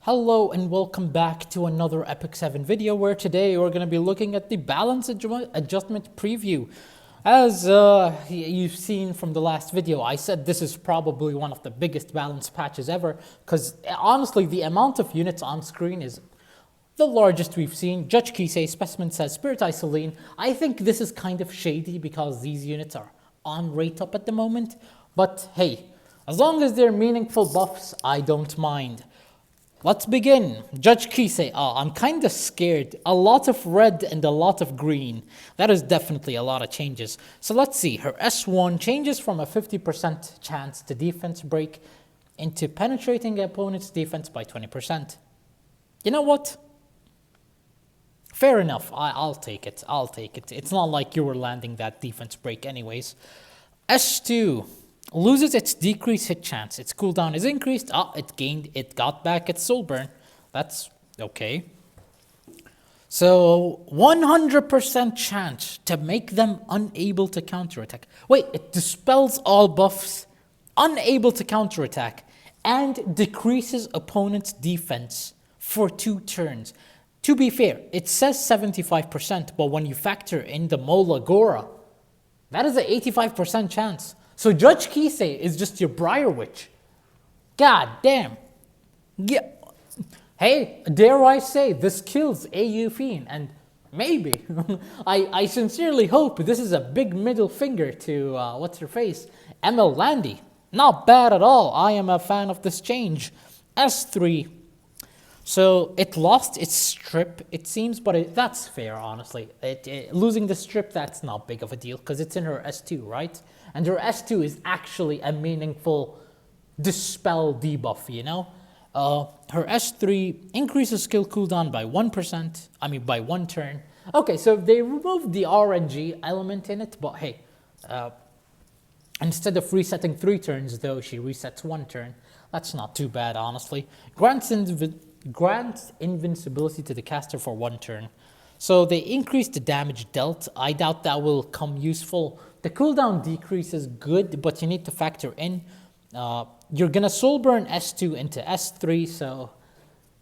Hello and welcome back to another Epic 7 video where today we're going to be looking at the balance adjustment preview. As you've seen from the last video, I said this is probably one of the biggest balance patches ever because honestly the amount of units on screen is the largest we've seen. Judge Kise, Specimen says Spirit Isoline. I think this is kind of shady because these units are on rate up at the moment, but hey, as long as they're meaningful buffs, I don't mind. Let's begin. Judge Kise, I'm kind of scared. A lot of red and a lot of green. That is definitely a lot of changes. So let's see. Her S1 changes from a 50% chance to defense break into penetrating opponent's defense by 20%. You know what? Fair enough. I'll take it. I'll take it. It's not like you were landing that defense break anyways. S2. Loses its decreased hit chance. Its cooldown is increased. It got back its soul burn. That's okay. So 100% chance to make them unable to counterattack. Wait, it dispels all buffs, unable to counterattack, and decreases opponent's defense for 2 turns. To be fair, it says 75%, but when you factor in the Mola Gora, that is an 85% chance. So Judge Kise is just your Briar Witch. God damn. Yeah. Hey, dare I say, this kills AU Fiend, and maybe, I sincerely hope this is a big middle finger to, what's her face, ML Landy. Not bad at all. I am a fan of this change. S3. So it lost its strip, it seems, but that's fair, honestly. Losing the strip, that's not big of a deal because it's in her S2, right? And her S2 is actually a meaningful dispel debuff, you know? Her S3 increases skill cooldown by 1%, by 1 turn. Okay, so they removed the RNG element in it, but hey, instead of resetting 3 turns, though, she resets 1 turn. That's not too bad, honestly. Grants invincibility to the caster for 1 turn. So they increase the damage dealt. I doubt that will come useful. The cooldown decrease is good, but you need to factor in. You're going to soul burn S2 into S3, so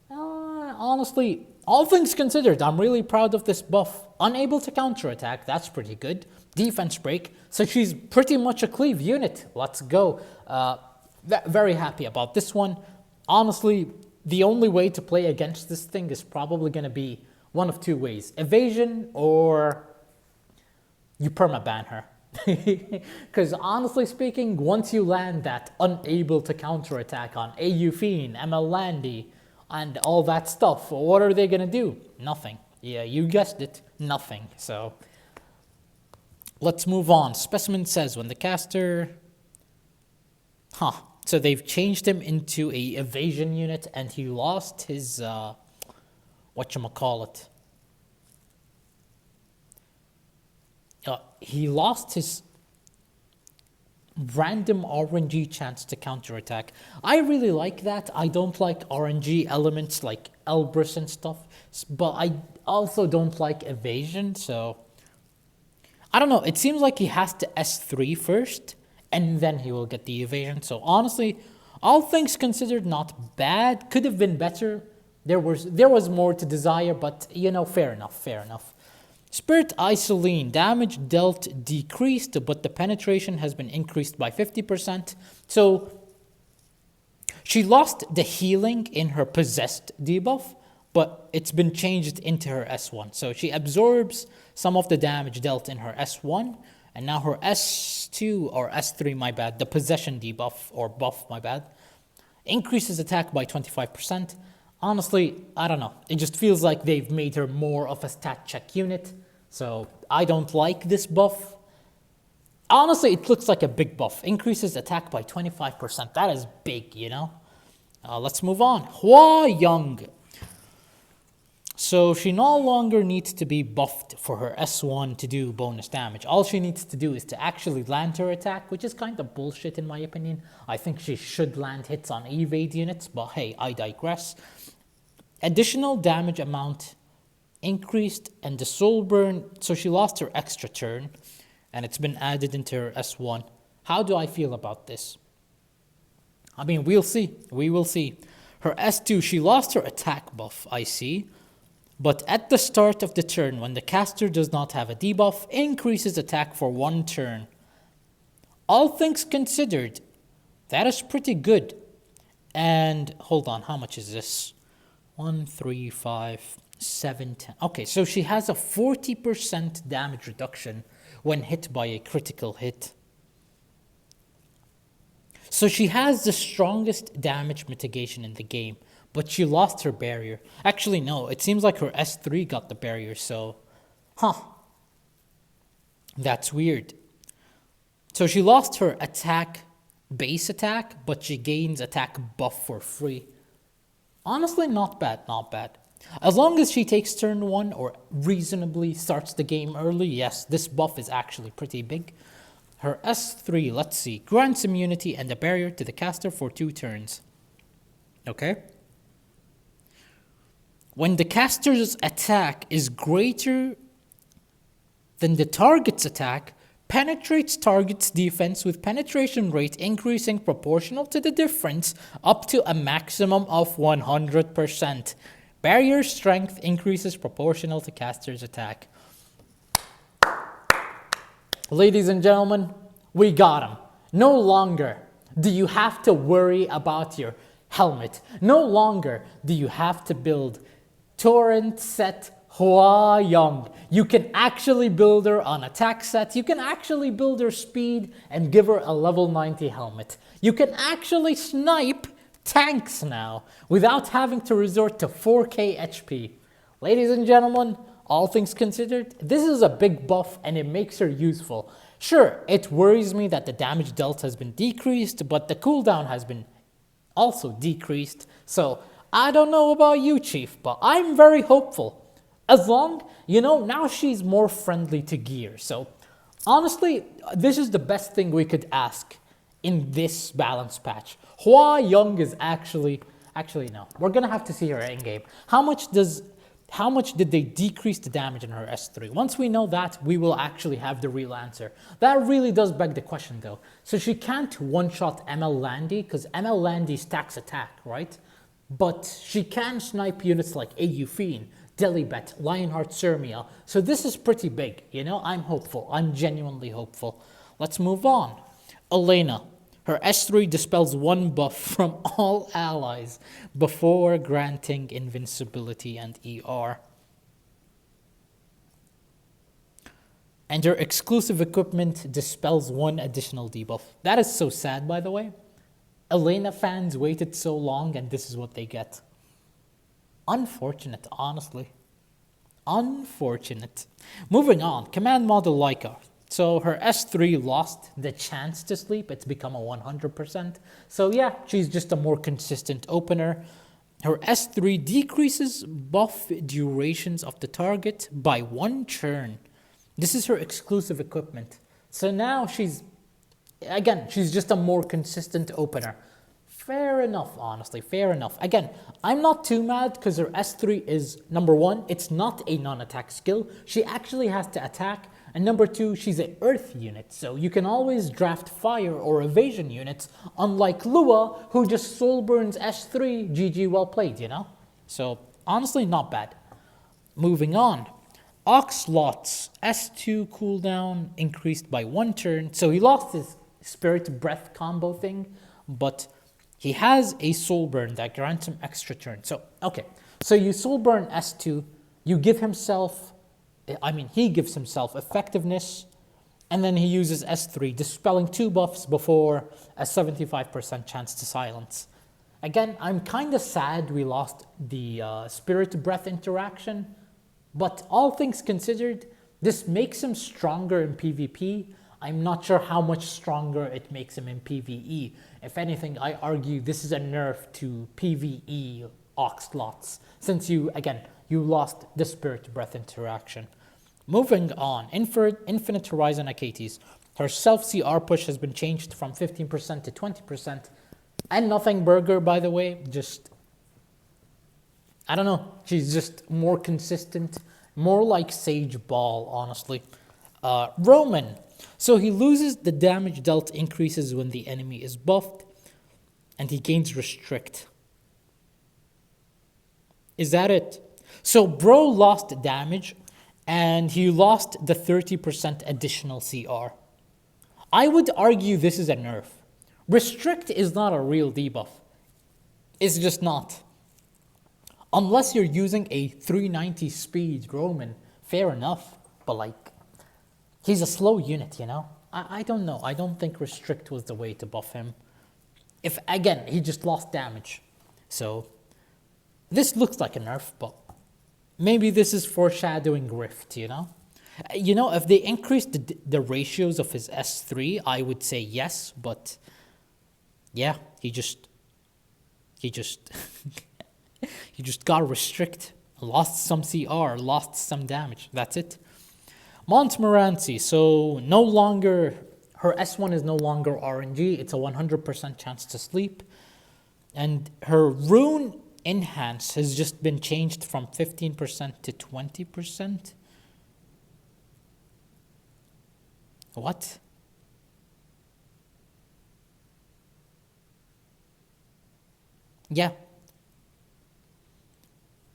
honestly, all things considered, I'm really proud of this buff. Unable to counterattack, that's pretty good. Defense break, so she's pretty much a cleave unit. Let's go. Very happy about this one. Honestly, the only way to play against this thing is probably going to be one of 2 ways. Evasion or you permaban her. Because honestly speaking, once you land that unable to counterattack on AU Fiend, ML Landy, and all that stuff, what are they going to do? Nothing. Yeah, you guessed it. Nothing. So let's move on. Specimen says when the caster... So they've changed him into a evasion unit and he lost his, whatchamacallit. He lost his random RNG chance to counterattack. I really like that. I don't like RNG elements like Elbrus and stuff, but I also don't like evasion, so... I don't know, it seems like he has to S3 first, and then he will get the evasion. So honestly, all things considered, not bad. Could have been better. There was more to desire, but you know, fair enough. Spirit Isoline, damage dealt decreased, but the penetration has been increased by 50%. So she lost the healing in her possessed debuff, but it's been changed into her S1. So she absorbs some of the damage dealt in her S1, and now her S2 or S3, my bad, the possession debuff or buff, my bad, increases attack by 25%. Honestly, I don't know. It just feels like they've made her more of a stat check unit. So I don't like this buff. Honestly, it looks like a big buff. Increases attack by 25%. That is big, you know. Let's move on. Hwayoung. So she no longer needs to be buffed for her S1 to do bonus damage. All she needs to do is to actually land her attack, which is kind of bullshit in my opinion. I think she should land hits on evade units, but hey, I digress. Additional damage amount increased and the soul burn, so she lost her extra turn and it's been added into her S1. How do I feel about this? I mean, we'll see. We will see. Her S2, she lost her attack buff, I see. But at the start of the turn, when the caster does not have a debuff, increases attack for 1 turn. All things considered, that is pretty good. And hold on, how much is this? 1, 3, 5, 7, 10. Okay, so she has a 40% damage reduction when hit by a critical hit. So she has the strongest damage mitigation in the game, but she lost her barrier. Actually, no, it seems like her S3 got the barrier, so... That's weird. So she lost her attack, base attack, but she gains attack buff for free. Honestly, not bad, not bad. As long as she takes turn 1 or reasonably starts the game early, yes, this buff is actually pretty big. Her S3, let's see, grants immunity and a barrier to the caster for 2 turns. Okay? When the caster's attack is greater than the target's attack, penetrates target's defense with penetration rate increasing proportional to the difference up to a maximum of 100%. Barrier strength increases proportional to caster's attack. Ladies and gentlemen, we got him. No longer do you have to worry about your helmet. No longer do you have to build torrent set Hwayoung. You can actually build her on attack set. You can actually build her speed and give her a level 90 helmet. You can actually snipe tanks now without having to resort to 4k HP. Ladies and gentlemen, all things considered, this is a big buff and it makes her useful. Sure, it worries me that the damage dealt has been decreased, but the cooldown has been also decreased. So I don't know about you, Chief, but I'm very hopeful. As long, now she's more friendly to gear. So honestly, this is the best thing we could ask in this balance patch. Hwayoung is actually no. We're gonna have to see her in game. How much did they decrease the damage in her S3? Once we know that, we will actually have the real answer. That really does beg the question though. So she can't one-shot ML Landy, because ML Landy stacks attack, right? But she can snipe units like AU Fiend, Delibet, Lionheart Sirmia. So this is pretty big, I'm hopeful. I'm genuinely hopeful. Let's move on. Elena. Her S3 dispels 1 buff from all allies before granting invincibility and ER. And her exclusive equipment dispels 1 additional debuff. That is so sad, by the way. Elena fans waited so long and this is what they get. Unfortunate, honestly. Unfortunate. Moving on, command model Laika. So her S3 lost the chance to sleep. It's become a 100%. So yeah, she's just a more consistent opener. Her S3 decreases buff durations of the target by 1 turn. This is her exclusive equipment. So now she's just a more consistent opener. Fair enough, honestly, fair enough. Again, I'm not too mad because her S3 is, number 1, it's not a non-attack skill. She actually has to attack. And number 2, she's an earth unit, so you can always draft fire or evasion units, unlike Lua, who just soul burns S3, GG well played, So, honestly, not bad. Moving on. Oxlot's S2 cooldown increased by 1 turn, so he lost his Spirit Breath combo thing, but he has a soul burn that grants him extra turn. So, okay, so you soul burn S2, you give himself... he gives himself effectiveness, and then he uses S3, dispelling 2 buffs before a 75% chance to silence. Again, I'm kind of sad we lost the Spirit Breath interaction, but all things considered, this makes him stronger in PvP. I'm not sure how much stronger it makes him in PvE. If anything, I argue this is a nerf to PvE Oxlots, since you lost the Spirit Breath interaction. Moving on, Infinite Horizon Akates. Her self-CR push has been changed from 15% to 20%. And Nothing Burger, by the way, I don't know. She's just more consistent, more like Sage Ball, honestly. Roman. So he loses the damage dealt increases when the enemy is buffed, and he gains Restrict. Is that it? So bro lost damage and he lost the 30% additional CR. I would argue this is a nerf. Restrict is not a real debuff. It's just not. Unless you're using a 390 speed Roman, fair enough. But like, he's a slow unit, you know? I don't know. I don't think Restrict was the way to buff him. If, again, he just lost damage. So, this looks like a nerf, but maybe this is foreshadowing Rift, you know? You know, if they increased the ratios of his S3, I would say yes, but yeah, he just he just got Restrict, lost some CR, lost some damage. That's it. Montmorency, so no longer, her S1 is no longer RNG. It's a 100% chance to sleep. And her rune enhance has just been changed from 15% to 20%. What? Yeah.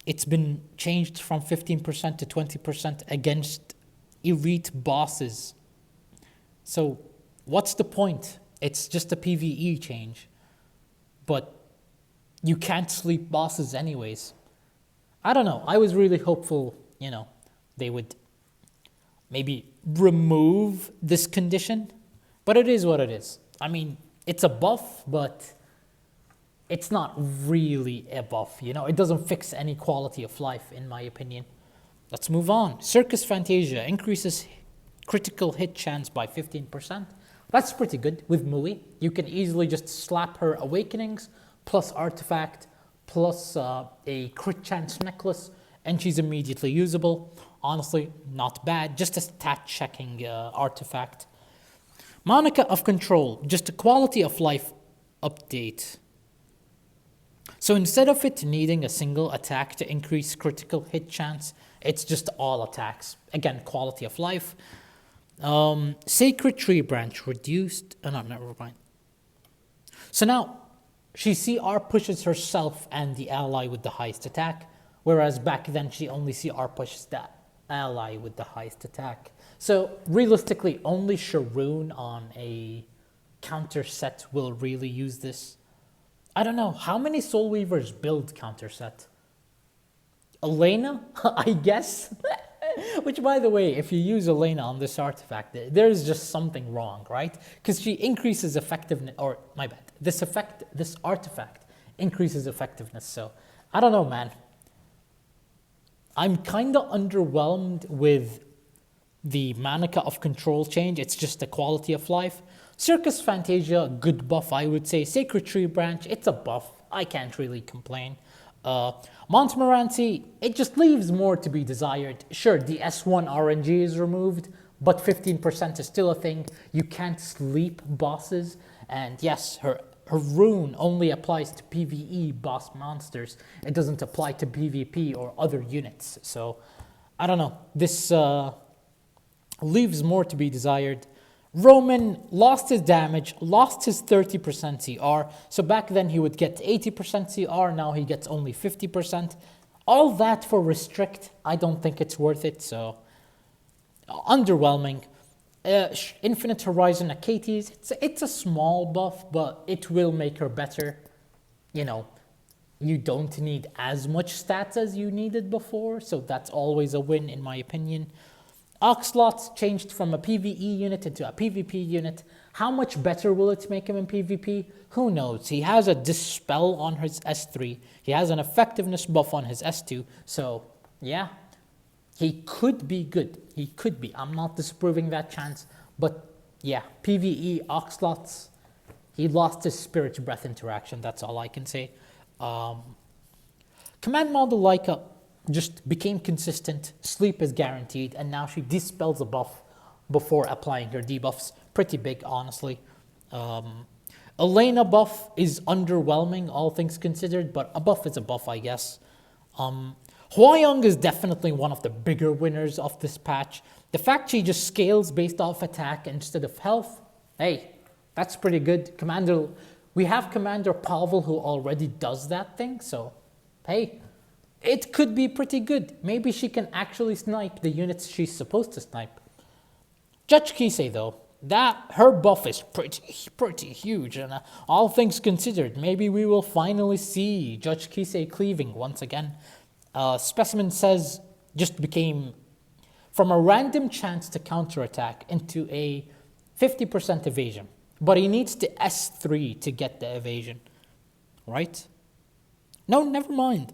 It's been changed from 15% to 20% against elite bosses. So, what's the point? It's just a PvE change. But you can't sleep bosses anyways. I don't know. I was really hopeful, you know, they would maybe remove this condition. But it is what it is. I mean, it's a buff, but it's not really a buff, you know? It doesn't fix any quality of life, in my opinion. Let's move on. Circus Fantasia increases critical hit chance by 15%. That's pretty good with Mui. You can easily just slap her Awakenings, plus Artifact, plus a crit chance necklace, and she's immediately usable. Honestly, not bad. Just a stat checking artifact. Monica of Control, just a quality of life update. So instead of it needing a single attack to increase critical hit chance, it's just all attacks. Again, quality of life. Sacred Tree Branch reduced. No, never mind. So now, she CR pushes herself and the ally with the highest attack, whereas back then she only CR pushes the ally with the highest attack. So realistically, only Sharoon on a counter set will really use this. I don't know, how many Soul Weavers build counter set? Elena, I guess? Which, by the way, if you use Elena on this artifact, there's just something wrong, right? Because she increases effectiveness, or my bad, this artifact increases effectiveness. So, I don't know, man. I'm kind of underwhelmed with the Manica of Control change. It's just the quality of life. Circus Fantasia, good buff, I would say. Sacred Tree Branch, it's a buff. I can't really complain. Montmorency, it just leaves more to be desired. Sure, the S1 RNG is removed, but 15% is still a thing. You can't sleep bosses. And yes, her rune only applies to PvE boss monsters. It doesn't apply to PvP or other units. So, I don't know. This leaves more to be desired. Roman lost his damage, lost his 30% CR. So back then he would get 80% CR, now he gets only 50%. All that for Restrict, I don't think it's worth it, so underwhelming. Infinite Horizon Achates, it's a small buff, but it will make her better. You know, you don't need as much stats as you needed before, so that's always a win in my opinion. Oxlots changed from a PvE unit into a PvP unit. How much better will it make him in PvP? Who knows? He has a Dispel on his S3. He has an effectiveness buff on his S2. So, yeah, he could be good. He could be. I'm not disproving that chance. But, yeah, PvE, Oxlots, he lost his Spirit Breath interaction. That's all I can say. Command Model Laika just became consistent, sleep is guaranteed, and now she dispels a buff before applying her debuffs. Pretty big, honestly. Elena buff is underwhelming, all things considered, but a buff is a buff, I guess. Hwayoung is definitely one of the bigger winners of this patch. The fact she just scales based off attack instead of health, hey, that's pretty good. We have Commander Pavel who already does that thing, so hey, it could be pretty good. Maybe she can actually snipe the units she's supposed to snipe. Judge Kise, though, that her buff is pretty huge, and all things considered, maybe we will finally see Judge Kise cleaving once again. Specimen says just became from a random chance to counterattack into a 50% evasion, but he needs to S3 to get the evasion, right? No, never mind.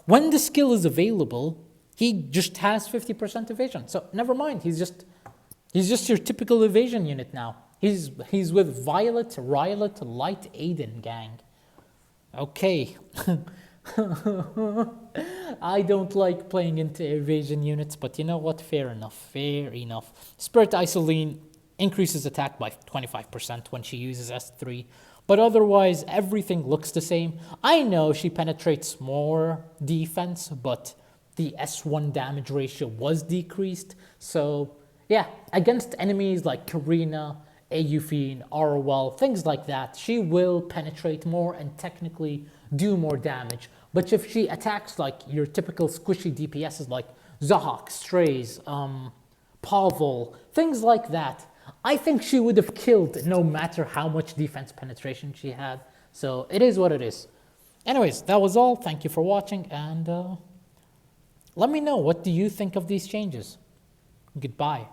When the skill is available, he just has 50% evasion. So never mind. He's just your typical evasion unit now. He's with Violet, Rylet, Light, Aiden gang. Okay. I don't like playing into evasion units, but you know what? Fair enough. Fair enough. Spirit Isoline increases attack by 25% when she uses S3. But otherwise, everything looks the same. I know she penetrates more defense, but the S1 damage ratio was decreased. So, yeah, against enemies like Karina, Aeufine, Arwell, things like that, she will penetrate more and technically do more damage. But if she attacks like your typical squishy DPSs like Zahak, Strays, Pavel, things like that, I think she would have killed no matter how much defense penetration she had. So it is what it is. Anyways, that was all. Thank you for watching, and let me know, what do you think of these changes? Goodbye.